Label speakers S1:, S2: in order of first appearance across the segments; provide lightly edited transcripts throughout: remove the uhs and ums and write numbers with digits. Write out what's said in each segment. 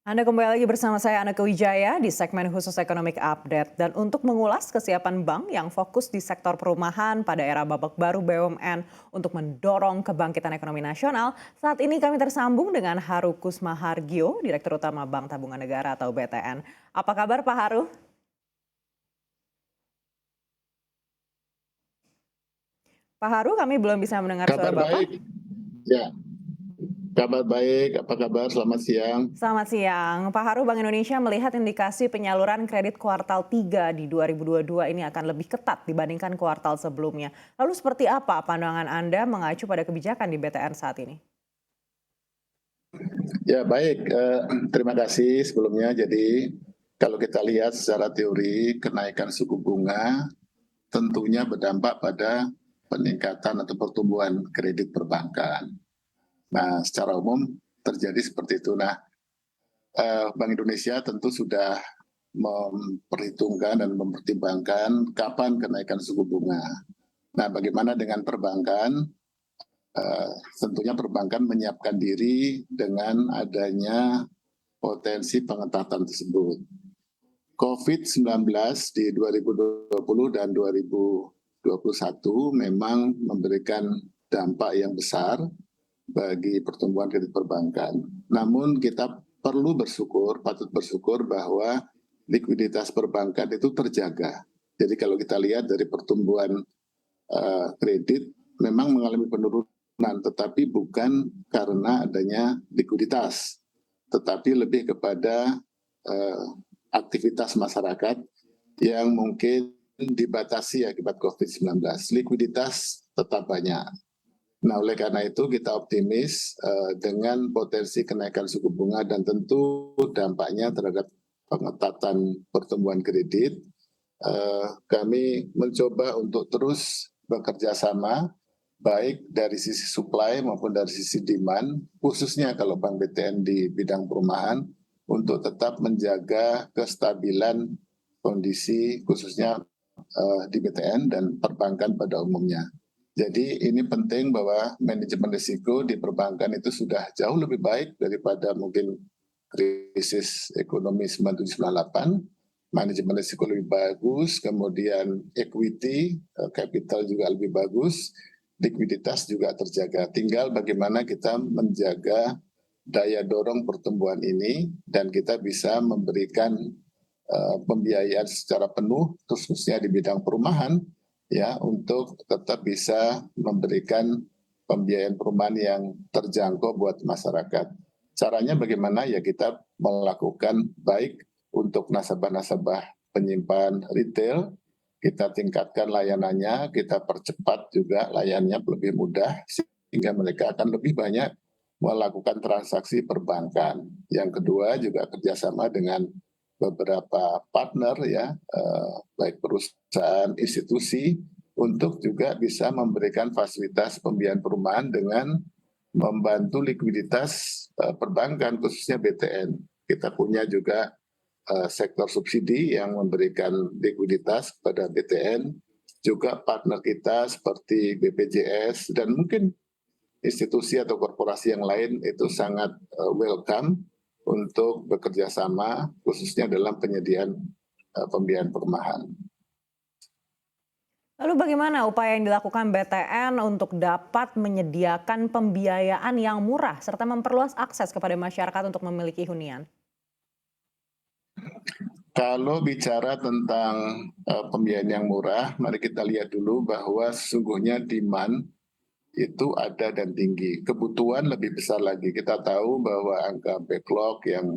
S1: Anda kembali lagi bersama saya Aneke Wijaya di segmen khusus Economic Update. Dan untuk mengulas kesiapan bank yang fokus di sektor perumahan pada era babak baru BUMN untuk mendorong kebangkitan ekonomi nasional, saat ini kami tersambung dengan Haru Kusmahargio, Direktur Utama Bank Tabungan Negara atau BTN. Apa kabar Pak Haru? Pak Haru, kami belum bisa mendengar suara
S2: Kabar
S1: Bapak.
S2: baik, ya. Kabar baik. Apa kabar? Selamat siang.
S1: Selamat siang. Pak Haru, Bank Indonesia melihat indikasi penyaluran kredit kuartal 3 di 2022 ini akan lebih ketat dibandingkan kuartal sebelumnya. Lalu seperti apa pandangan Anda mengacu pada kebijakan di BTN saat ini?
S2: Ya baik. Terima kasih sebelumnya. Jadi kalau kita lihat secara teori kenaikan suku bunga tentunya berdampak pada peningkatan atau pertumbuhan kredit perbankan. Nah, secara umum terjadi seperti itu. Nah, Bank Indonesia tentu sudah memperhitungkan dan mempertimbangkan kapan kenaikan suku bunga. Nah, bagaimana dengan perbankan? Tentunya perbankan menyiapkan diri dengan adanya potensi pengetatan tersebut. COVID-19 di 2020 dan 2021 memang memberikan dampak yang besar bagi pertumbuhan kredit perbankan. Namun kita perlu bersyukur, patut bersyukur bahwa likuiditas perbankan itu terjaga. Jadi kalau kita lihat dari pertumbuhan kredit memang mengalami penurunan, tetapi bukan karena adanya likuiditas, tetapi lebih kepada aktivitas masyarakat yang mungkin dibatasi akibat COVID-19. Likuiditas tetap banyak. Nah, oleh karena itu kita optimis dengan potensi kenaikan suku bunga dan tentu dampaknya terhadap pengetatan pertumbuhan kredit, kami mencoba untuk terus bekerja sama baik dari sisi supply maupun dari sisi demand, khususnya kalau Bank BTN di bidang perumahan, untuk tetap menjaga kestabilan kondisi khususnya di BTN dan perbankan pada umumnya. Jadi ini penting bahwa manajemen risiko di perbankan itu sudah jauh lebih baik daripada mungkin krisis ekonomi 97-98. Manajemen risiko lebih bagus, kemudian equity, capital juga lebih bagus, likuiditas juga terjaga. Tinggal bagaimana kita menjaga daya dorong pertumbuhan ini dan kita bisa memberikan pembiayaan secara penuh, khususnya di bidang perumahan, ya, untuk tetap bisa memberikan pembiayaan perumahan yang terjangkau buat masyarakat. Caranya bagaimana? Ya kita melakukan baik untuk nasabah-nasabah penyimpan retail, kita tingkatkan layanannya, kita percepat juga layanannya lebih mudah, sehingga mereka akan lebih banyak melakukan transaksi perbankan. Yang kedua juga kerjasama dengan beberapa partner ya, baik perusahaan, institusi, untuk juga bisa memberikan fasilitas pembiayaan perumahan dengan membantu likuiditas perbankan khususnya BTN. Kita punya juga sektor subsidi yang memberikan likuiditas kepada BTN, juga partner kita seperti BPJS dan mungkin institusi atau korporasi yang lain itu sangat welcome untuk bekerja sama khususnya dalam penyediaan pembiayaan perumahan.
S1: Lalu bagaimana upaya yang dilakukan BTN untuk dapat menyediakan pembiayaan yang murah serta memperluas akses kepada masyarakat untuk memiliki hunian?
S2: Kalau bicara tentang pembiayaan yang murah, mari kita lihat dulu bahwa sesungguhnya demand itu ada dan tinggi. Kebutuhan lebih besar lagi. Kita tahu bahwa angka backlog yang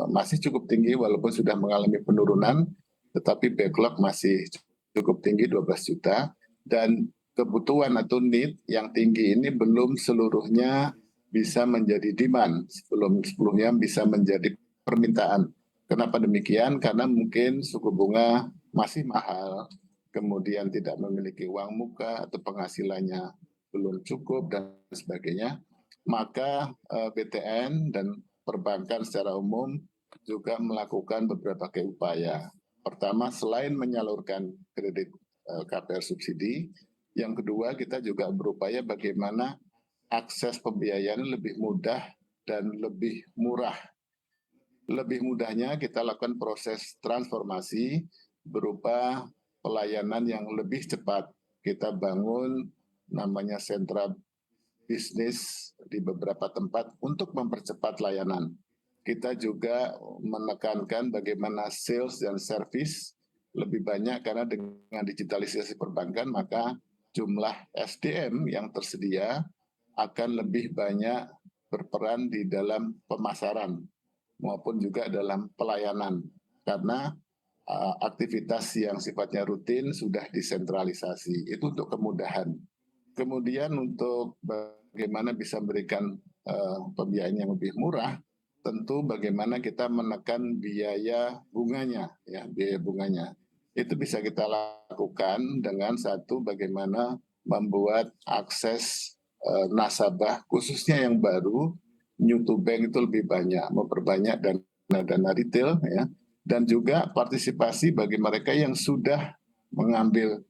S2: masih cukup tinggi walaupun sudah mengalami penurunan, tetapi backlog masih cukup tinggi 12 juta. Dan kebutuhan atau need yang tinggi ini belum seluruhnya bisa menjadi demand, sebelumnya bisa menjadi permintaan. Kenapa demikian? Karena mungkin suku bunga masih mahal, kemudian tidak memiliki uang muka atau penghasilannya belum cukup dan sebagainya, maka BTN dan perbankan secara umum juga melakukan beberapa upaya. Pertama, selain menyalurkan kredit KPR subsidi, yang kedua kita juga berupaya bagaimana akses pembiayaan lebih mudah dan lebih murah lebih mudahnya kita lakukan proses transformasi berupa pelayanan yang lebih cepat. Kita bangun namanya sentra bisnis di beberapa tempat untuk mempercepat layanan. Kita juga menekankan bagaimana sales dan service lebih banyak karena dengan digitalisasi perbankan maka jumlah SDM yang tersedia akan lebih banyak berperan di dalam pemasaran maupun juga dalam pelayanan karena aktivitas yang sifatnya rutin sudah disentralisasi. Itu untuk kemudahan. Kemudian untuk bagaimana bisa memberikan pembiayaan yang lebih murah, tentu bagaimana kita menekan biaya bunganya, ya biaya bunganya. Itu bisa kita lakukan dengan satu bagaimana membuat akses nasabah khususnya yang baru new to bank itu lebih banyak, memperbanyak dana retail ya, dan juga partisipasi bagi mereka yang sudah mengambil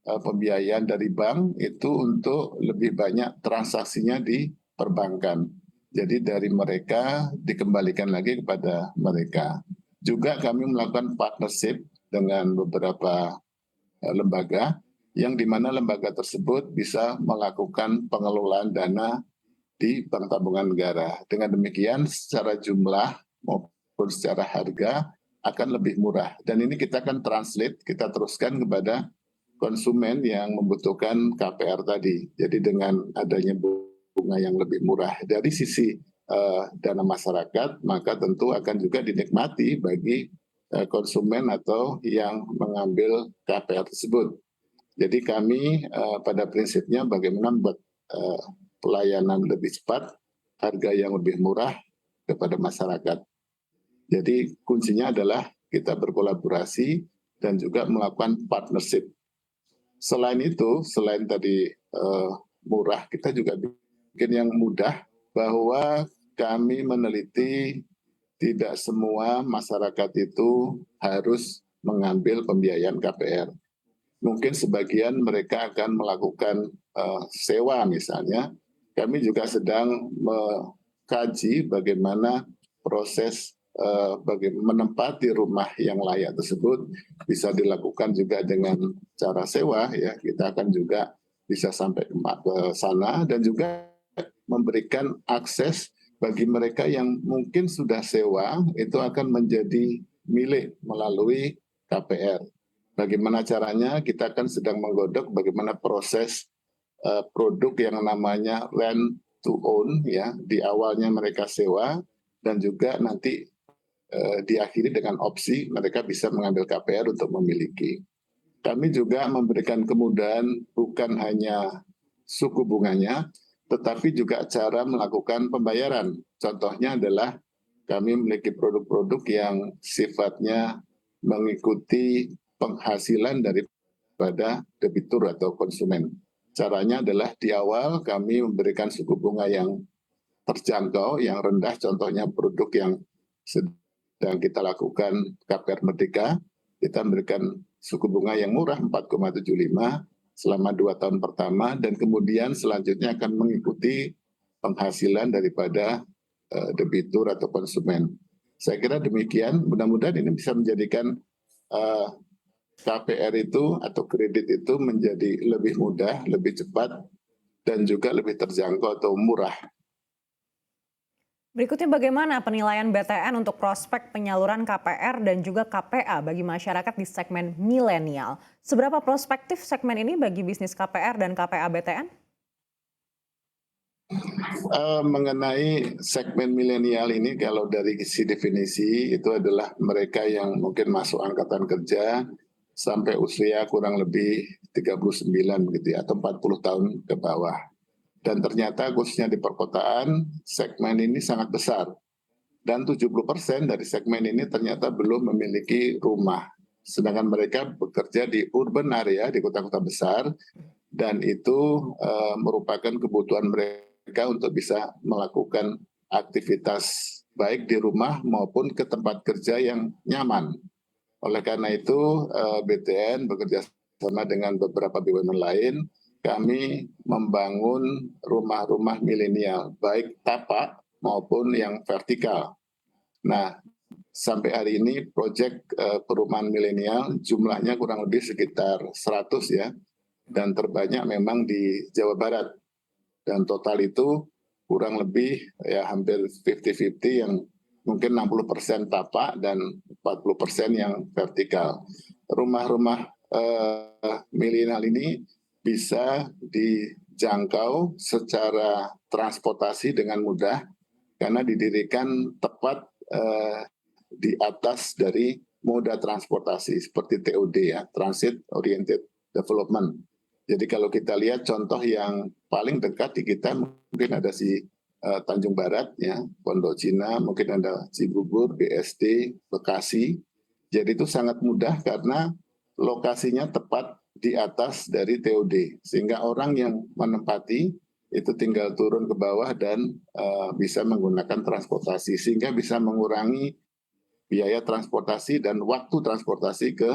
S2: pembiayaan dari bank itu untuk lebih banyak transaksinya di perbankan. Jadi dari mereka dikembalikan lagi kepada mereka. Juga kami melakukan partnership dengan beberapa lembaga yang di mana lembaga tersebut bisa melakukan pengelolaan dana di Bank Tabungan Negara. Dengan demikian secara jumlah maupun secara harga akan lebih murah. Dan ini kita akan translate, kita teruskan kepada konsumen yang membutuhkan KPR tadi. Jadi dengan adanya bunga yang lebih murah dari sisi dana masyarakat, maka tentu akan juga dinikmati bagi konsumen atau yang mengambil KPR tersebut. Jadi kami pada prinsipnya bagaimana membuat pelayanan lebih cepat, harga yang lebih murah kepada masyarakat. Jadi kuncinya adalah kita berkolaborasi dan juga melakukan partnership. Selain itu, selain tadi murah, kita juga bikin yang mudah bahwa kami meneliti tidak semua masyarakat itu harus mengambil pembiayaan KPR. Mungkin sebagian mereka akan melakukan sewa misalnya. Kami juga sedang mengkaji bagaimana proses menempati rumah yang layak tersebut bisa dilakukan juga dengan cara sewa ya, kita akan juga bisa sampai ke sana dan juga memberikan akses bagi mereka yang mungkin sudah sewa itu akan menjadi milik melalui KPR. Bagaimana caranya? Kita akan sedang menggodok bagaimana proses produk yang namanya rent to own ya, di awalnya mereka sewa dan juga nanti diakhiri dengan opsi mereka bisa mengambil KPR untuk memiliki. Kami juga memberikan kemudahan bukan hanya suku bunganya, tetapi juga cara melakukan pembayaran. Contohnya adalah kami memiliki produk-produk yang sifatnya mengikuti penghasilan daripada debitur atau konsumen. Caranya adalah di awal kami memberikan suku bunga yang terjangkau, yang rendah, contohnya produk yang sedang kita lakukan KPR Merdeka, kita memberikan suku bunga yang murah 4,75 selama 2 tahun pertama dan kemudian selanjutnya akan mengikuti penghasilan daripada debitur atau konsumen. Saya kira demikian, mudah-mudahan ini bisa menjadikan KPR itu atau kredit itu menjadi lebih mudah, lebih cepat, dan juga lebih terjangkau atau murah.
S1: Berikutnya bagaimana penilaian BTN untuk prospek penyaluran KPR dan juga KPA bagi masyarakat di segmen milenial? Seberapa prospektif segmen ini bagi bisnis KPR dan KPA BTN?
S2: Mengenai segmen milenial ini kalau dari sisi definisi itu adalah mereka yang mungkin masuk angkatan kerja sampai usia kurang lebih 39 begitu ya, atau 40 tahun ke bawah. Dan ternyata khususnya di perkotaan segmen ini sangat besar. Dan 70% dari segmen ini ternyata belum memiliki rumah. Sedangkan mereka bekerja di urban area, di kota-kota besar, dan itu merupakan kebutuhan mereka untuk bisa melakukan aktivitas baik di rumah maupun ke tempat kerja yang nyaman. Oleh karena itu BTN bekerja sama dengan beberapa BUMN lain, kami membangun rumah-rumah milenial, baik tapak maupun yang vertikal. Nah, sampai hari ini proyek perumahan milenial jumlahnya kurang lebih sekitar 100 ya, dan terbanyak memang di Jawa Barat. Dan total itu kurang lebih ya hampir 50-50 yang mungkin 60% tapak dan 40% yang vertikal. Rumah-rumah milenial ini bisa dijangkau secara transportasi dengan mudah karena didirikan tepat di atas dari moda transportasi seperti TOD ya, Transit Oriented Development. Jadi kalau kita lihat contoh yang paling dekat di kita mungkin ada Tanjung Barat ya, Pondok Cina, mungkin ada Cibubur, BSD, Bekasi. Jadi itu sangat mudah karena lokasinya tepat di atas dari TOD, sehingga orang yang menempati itu tinggal turun ke bawah dan bisa menggunakan transportasi, sehingga bisa mengurangi biaya transportasi dan waktu transportasi ke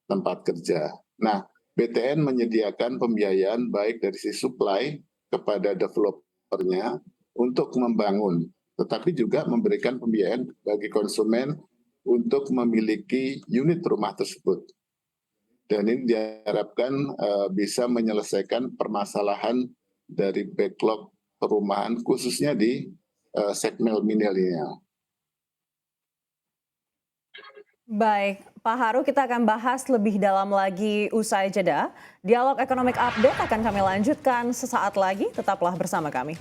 S2: tempat kerja. Nah, BTN menyediakan pembiayaan baik dari sisi supply kepada developernya untuk membangun, tetapi juga memberikan pembiayaan bagi konsumen untuk memiliki unit rumah tersebut. Dan ini diharapkan bisa menyelesaikan permasalahan dari backlog perumahan khususnya di segmen milenial.
S1: Baik, Pak Haru, kita akan bahas lebih dalam lagi usai jeda. Dialog Economic Update akan kami lanjutkan sesaat lagi, tetaplah bersama kami.